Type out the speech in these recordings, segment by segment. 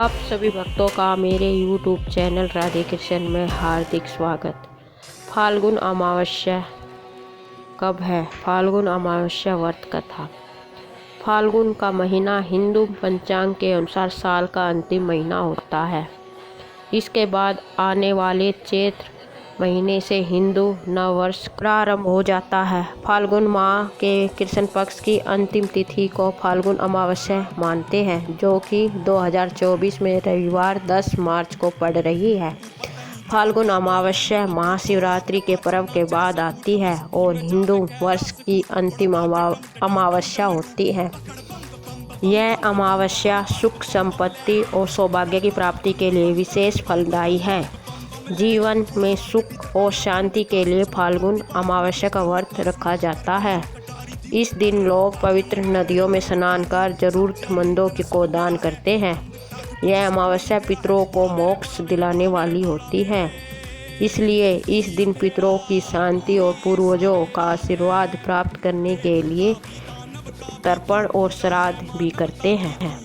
आप सभी भक्तों का मेरे YouTube चैनल राधे कृष्ण में हार्दिक स्वागत। फाल्गुन अमावस्या कब है? फाल्गुन अमावस्या व्रत कथा। फाल्गुन का महीना हिंदू पंचांग के अनुसार साल का अंतिम महीना होता है। इसके बाद आने वाले चैत्र महीने से हिंदू नव वर्ष प्रारंभ हो जाता है। फाल्गुन माह के कृष्ण पक्ष की अंतिम तिथि को फाल्गुन अमावस्या मानते हैं, जो कि 2024 में रविवार 10 मार्च को पड़ रही है। फाल्गुन अमावस्या महाशिवरात्रि के पर्व के बाद आती है और हिंदू वर्ष की अंतिम अमावस्या होती है। यह अमावस्या सुख, संपत्ति और सौभाग्य की प्राप्ति के लिए विशेष फलदायी है। जीवन में सुख और शांति के लिए फाल्गुन अमावस्या का व्रत रखा जाता है। इस दिन लोग पवित्र नदियों में स्नान कर जरूरतमंदों को दान करते हैं। यह अमावस्या पितरों को मोक्ष दिलाने वाली होती है, इसलिए इस दिन पितरों की शांति और पूर्वजों का आशीर्वाद प्राप्त करने के लिए तर्पण और श्राद्ध भी करते हैं।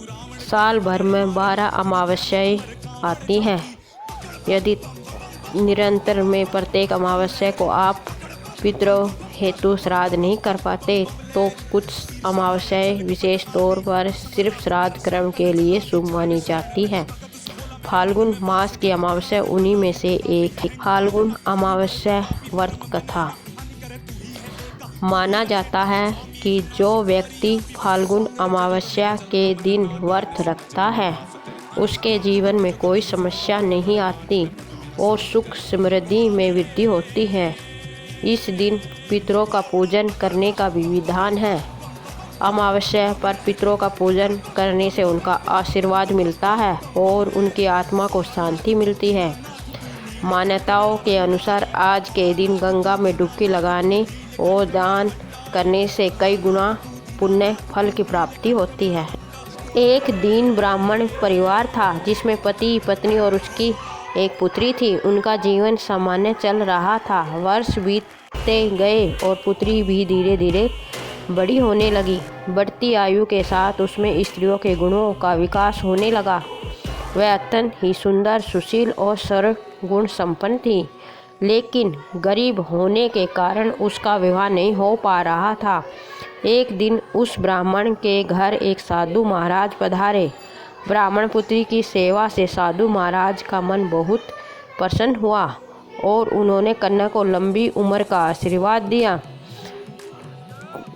साल भर में 12 अमावस्याएं आती हैं। यदि निरंतर में प्रत्येक अमावस्या को आप पितरों हेतु श्राद्ध नहीं कर पाते तो कुछ अमावस्याएं विशेष तौर पर सिर्फ श्राद्ध कर्म के लिए शुभ मानी जाती है। फाल्गुन मास की अमावस्या उन्हीं में से एक है। फाल्गुन अमावस्या व्रत कथा। माना जाता है कि जो व्यक्ति फाल्गुन अमावस्या के दिन व्रत रखता है उसके जीवन में कोई समस्या नहीं आती और सुख समृद्धि में वृद्धि होती है। इस दिन पितरों का पूजन करने का भी विधान है। अमावस्या पर पितरों का पूजन करने से उनका आशीर्वाद मिलता है और उनकी आत्मा को शांति मिलती है। मान्यताओं के अनुसार आज के दिन गंगा में डुबकी लगाने और दान करने से कई गुना पुण्य फल की प्राप्ति होती है। एक दीन ब्राह्मण परिवार था जिसमें पति, पत्नी और उसकी एक पुत्री थी। उनका जीवन सामान्य चल रहा था। वर्ष बीतते गए और पुत्री भी धीरे धीरे बड़ी होने लगी। बढ़ती आयु के साथ उसमें स्त्रियों के गुणों का विकास होने लगा। वह अत्यंत ही सुंदर, सुशील और सर्वगुण संपन्न थी, लेकिन गरीब होने के कारण उसका विवाह नहीं हो पा रहा था। एक दिन उस ब्राह्मण के घर एक साधु महाराज पधारे। ब्राह्मण पुत्री की सेवा से साधु महाराज का मन बहुत प्रसन्न हुआ और उन्होंने कन्या को लंबी उम्र का आशीर्वाद दिया,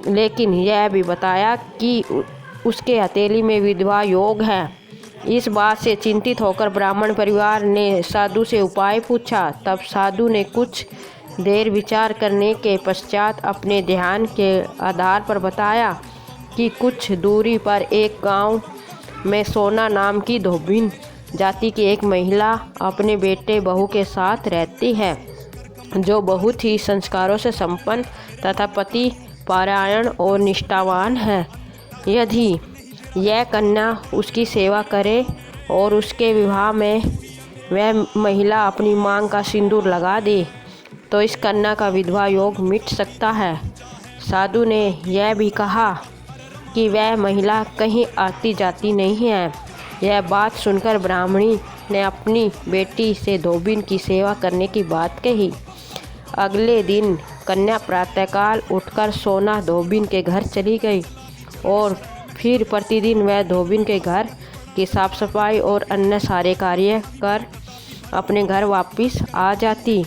लेकिन यह भी बताया कि उसके हथेली में विधवा योग है। इस बात से चिंतित होकर ब्राह्मण परिवार ने साधु से उपाय पूछा। तब साधु ने कुछ देर विचार करने के पश्चात अपने ध्यान के आधार पर बताया कि कुछ दूरी पर एक गांव में सोना नाम की धोबिन जाति की एक महिला अपने बेटे बहू के साथ रहती है, जो बहुत ही संस्कारों से संपन्न तथा पति परायण और निष्ठावान है। यदि यह कन्या उसकी सेवा करे और उसके विवाह में वह महिला अपनी मांग का सिंदूर लगा दे तो इस कन्या का विधवा योग मिट सकता है। साधु ने यह भी कहा कि वह महिला कहीं आती जाती नहीं है। यह बात सुनकर ब्राह्मणी ने अपनी बेटी से धोबिन की सेवा करने की बात कही। अगले दिन कन्या प्रातःकाल उठकर सोना धोबिन के घर चली गई और फिर प्रतिदिन वह धोबिन के घर की साफ सफाई और अन्य सारे कार्य कर अपने घर वापस आ जाती।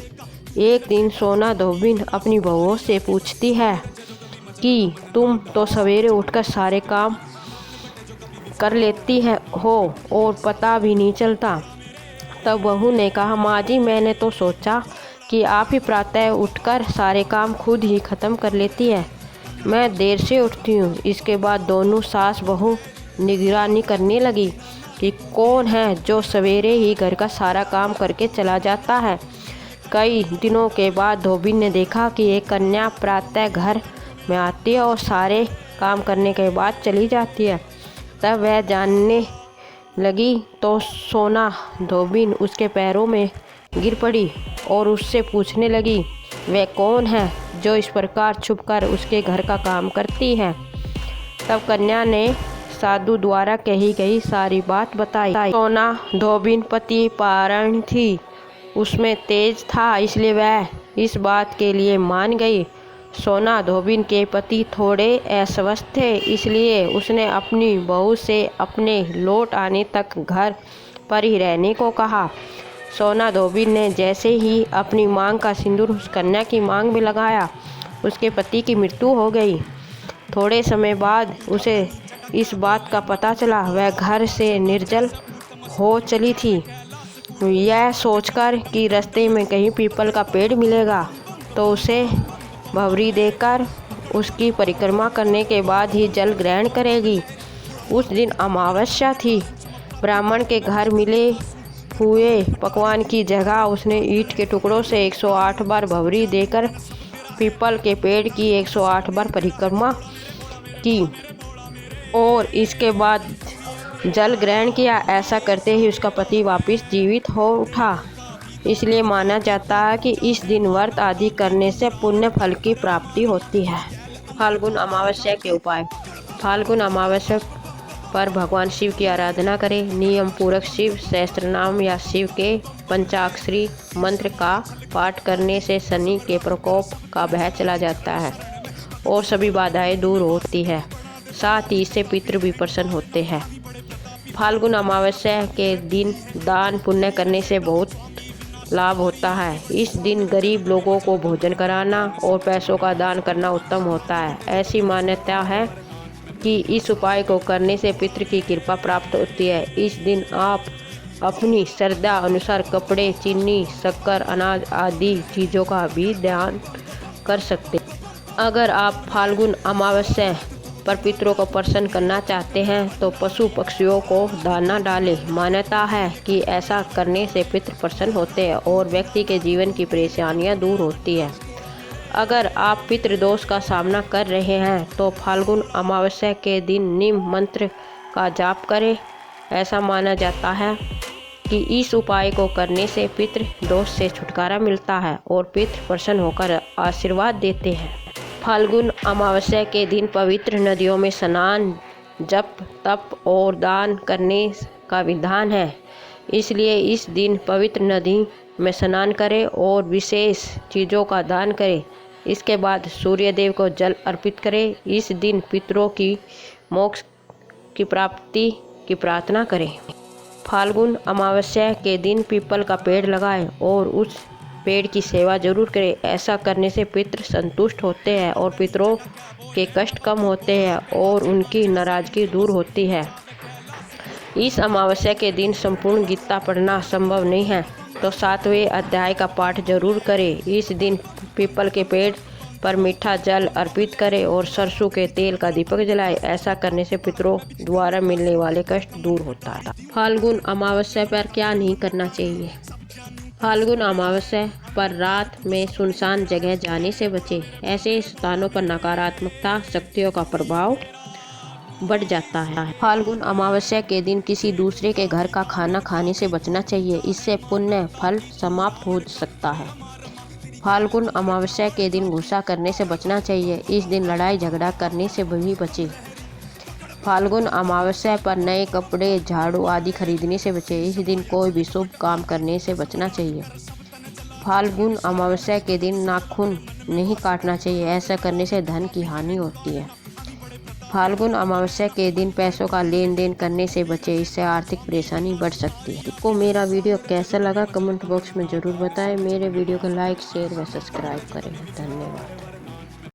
एक दिन सोना धोबिन अपनी बहुओं से पूछती है कि तुम तो सवेरे उठकर सारे काम कर लेती हो और पता भी नहीं चलता। तब बहू ने कहा, माँ जी, मैंने तो सोचा कि आप ही प्रातः उठकर सारे काम खुद ही ख़त्म कर लेती है। मैं देर से उठती हूँ। इसके बाद दोनों सास बहू निगरानी करने लगी कि कौन है जो सवेरे ही घर का सारा काम करके चला जाता है। कई दिनों के बाद धोबिन ने देखा कि एक कन्या प्रातः घर में आती है और सारे काम करने के बाद चली जाती है। तब वह जानने लगी तो सोना धोबिन उसके पैरों में गिर पड़ी और उससे पूछने लगी वह कौन है जो इस प्रकार छुपकर उसके घर का काम करती है। तब कन्या ने साधु द्वारा कही गई सारी बात बताई। सोना धोबिन पति पारण थी, उसमें तेज था, इसलिए वह इस बात के लिए मान गई। सोना धोबिन के पति थोड़े अस्वस्थ थे, इसलिए उसने अपनी बहू से अपने लौट आने तक घर पर ही रहने को कहा। सोना धोबिन ने जैसे ही अपनी मांग का सिंदूर उस कन्या की मांग में लगाया, उसके पति की मृत्यु हो गई। थोड़े समय बाद उसे इस बात का पता चला, वह घर से निर्जल हो चली थी। यह सोचकर कि रास्ते में कहीं पीपल का पेड़ मिलेगा तो उसे भवरी देकर उसकी परिक्रमा करने के बाद ही जल ग्रहण करेगी। उस दिन अमावस्या थी। ब्राह्मण के घर मिले हुए पकवान की जगह उसने ईंट के टुकड़ों से 108 बार भवरी देकर पीपल के पेड़ की 108 बार परिक्रमा की और इसके बाद जल ग्रहण किया। ऐसा करते ही उसका पति वापस जीवित हो उठा। इसलिए माना जाता है कि इस दिन व्रत आदि करने से पुण्य फल की प्राप्ति होती है। फाल्गुन अमावस्या के उपाय। फाल्गुन अमावस्या पर भगवान शिव की आराधना करें। नियम पूर्वक शिव सहस्त्रनाम या शिव के पंचाक्षरी मंत्र का पाठ करने से शनि के प्रकोप का भय चला जाता है और सभी बाधाएं दूर होती है। साथ ही इससे पितृ भी प्रसन्न होते हैं। फाल्गुन अमावस्या के दिन दान पुण्य करने से बहुत लाभ होता है। इस दिन गरीब लोगों को भोजन कराना और पैसों का दान करना उत्तम होता है। ऐसी मान्यता है कि इस उपाय को करने से पितृ की कृपा प्राप्त होती है। इस दिन आप अपनी श्रद्धा अनुसार कपड़े, चीनी, शक्कर, अनाज आदि चीज़ों का भी दान कर सकते हैं। अगर आप फाल्गुन अमावस्या पर पितरों को प्रसन्न करना चाहते हैं तो पशु पक्षियों को दाना डालें। मान्यता है कि ऐसा करने से पितृ प्रसन्न होते हैं और व्यक्ति के जीवन की परेशानियां दूर होती है। अगर आप पितृदोष का सामना कर रहे हैं तो फाल्गुन अमावस्या के दिन नीम मंत्र का जाप करें। ऐसा माना जाता है कि इस उपाय को करने से पितृ दोष से छुटकारा मिलता है और पितृ प्रसन्न होकर आशीर्वाद देते हैं। फाल्गुन अमावस्या के दिन पवित्र नदियों में स्नान, जप, तप और दान करने का विधान है। इसलिए इस दिन पवित्र नदी में स्नान करें और विशेष चीज़ों का दान करें। इसके बाद सूर्य देव को जल अर्पित करें। इस दिन पितरों की मोक्ष की प्राप्ति की प्रार्थना करें। फाल्गुन अमावस्या के दिन पीपल का पेड़ लगाएं और उस पेड़ की सेवा जरूर करें। ऐसा करने से पितृ संतुष्ट होते हैं और पितरों के कष्ट कम होते हैं और उनकी नाराजगी दूर होती है। इस अमावस्या के दिन संपूर्ण गीता पढ़ना संभव नहीं है तो 7वें अध्याय का पाठ जरूर करें। इस दिन पीपल के पेड़ पर मीठा जल अर्पित करें और सरसों के तेल का दीपक जलाएं। ऐसा करने से पितरों द्वारा मिलने वाले कष्ट दूर होता है। फाल्गुन अमावस्या पर क्या नहीं करना चाहिए। फाल्गुन अमावस्या पर रात में सुनसान जगह जाने से बचें। ऐसे स्थानों पर नकारात्मकता शक्तियों का प्रभाव बढ़ जाता है। फाल्गुन अमावस्या के दिन किसी दूसरे के घर का खाना खाने से बचना चाहिए, इससे पुण्य फल समाप्त हो सकता है। फाल्गुन अमावस्या के दिन गुस्सा करने से बचना चाहिए, इस दिन लड़ाई झगड़ा करने से भी बचें। फाल्गुन अमावस्या पर नए कपड़े, झाड़ू आदि खरीदने से बचें, इस दिन कोई भी शुभ काम करने से बचना चाहिए। फाल्गुन अमावस्या के दिन नाखून नहीं काटना चाहिए, ऐसा करने से धन की हानि होती है। फाल्गुन अमावस्या के दिन पैसों का लेन देन करने से बचें, इससे आर्थिक परेशानी बढ़ सकती है। आपको मेरा वीडियो कैसा लगा कमेंट बॉक्स में ज़रूर बताएं। मेरे वीडियो को लाइक, शेयर व सब्सक्राइब करें। धन्यवाद।